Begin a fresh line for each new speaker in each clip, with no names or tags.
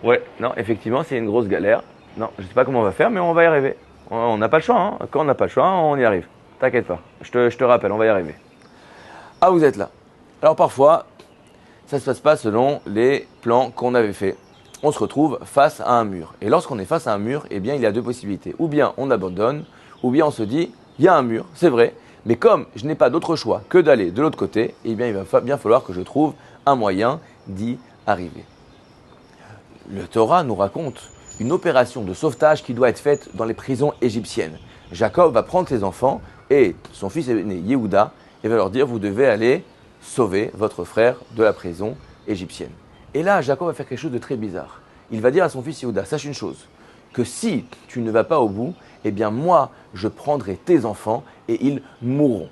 Ouais, non, effectivement, c'est une grosse galère. Non, je sais pas comment on va faire, mais on va y arriver. On n'a pas le choix, hein. Quand on n'a pas le choix, on y arrive. T'inquiète pas, je te rappelle, on va y arriver. Ah, vous êtes là. Alors parfois, ça ne se passe pas selon les plans qu'on avait fait. On se retrouve face à un mur. Et lorsqu'on est face à un mur, eh bien, il y a deux possibilités. Ou bien on abandonne, ou bien on se dit, il y a un mur, c'est vrai, mais comme je n'ai pas d'autre choix que d'aller de l'autre côté, eh bien, il va bien falloir que je trouve un moyen d'y arriver. Le Torah nous raconte une opération de sauvetage qui doit être faite dans les prisons égyptiennes. Jacob va prendre ses enfants et son fils aîné Yehuda et va leur dire, vous devez aller sauver votre frère de la prison égyptienne. Et là, Jacob va faire quelque chose de très bizarre. Il va dire à son fils Yehuda, sache une chose, que si tu ne vas pas au bout, eh bien moi, je prendrai tes enfants et ils mourront.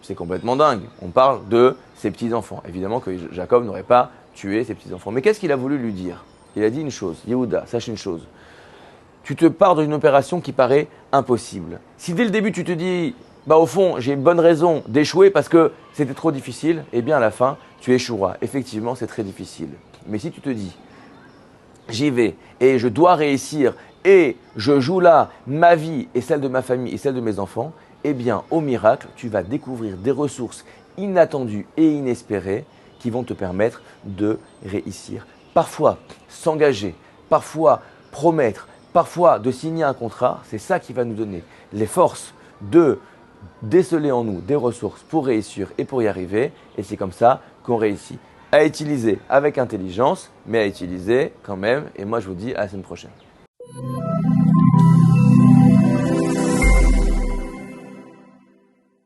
C'est complètement dingue. On parle de ses petits-enfants. Évidemment que Jacob n'aurait pas tué ses petits-enfants. Mais qu'est-ce qu'il a voulu lui dire? Il a dit une chose, Yehuda, sache une chose. Tu te pars dans une opération qui paraît impossible. Si dès le début tu te dis, au fond, j'ai une bonne raison d'échouer parce que c'était trop difficile, eh bien à la fin, tu échoueras. Effectivement, c'est très difficile. Mais si tu te dis, j'y vais et je dois réussir et je joue là ma vie et celle de ma famille et celle de mes enfants, eh bien au miracle, tu vas découvrir des ressources inattendues et inespérées qui vont te permettre de réussir. Parfois, s'engager, parfois promettre, parfois de signer un contrat, c'est ça qui va nous donner les forces de déceler en nous des ressources pour réussir et pour y arriver. Et c'est comme ça qu'on réussit à utiliser avec intelligence, mais à utiliser quand même. Et moi, je vous dis à la semaine prochaine.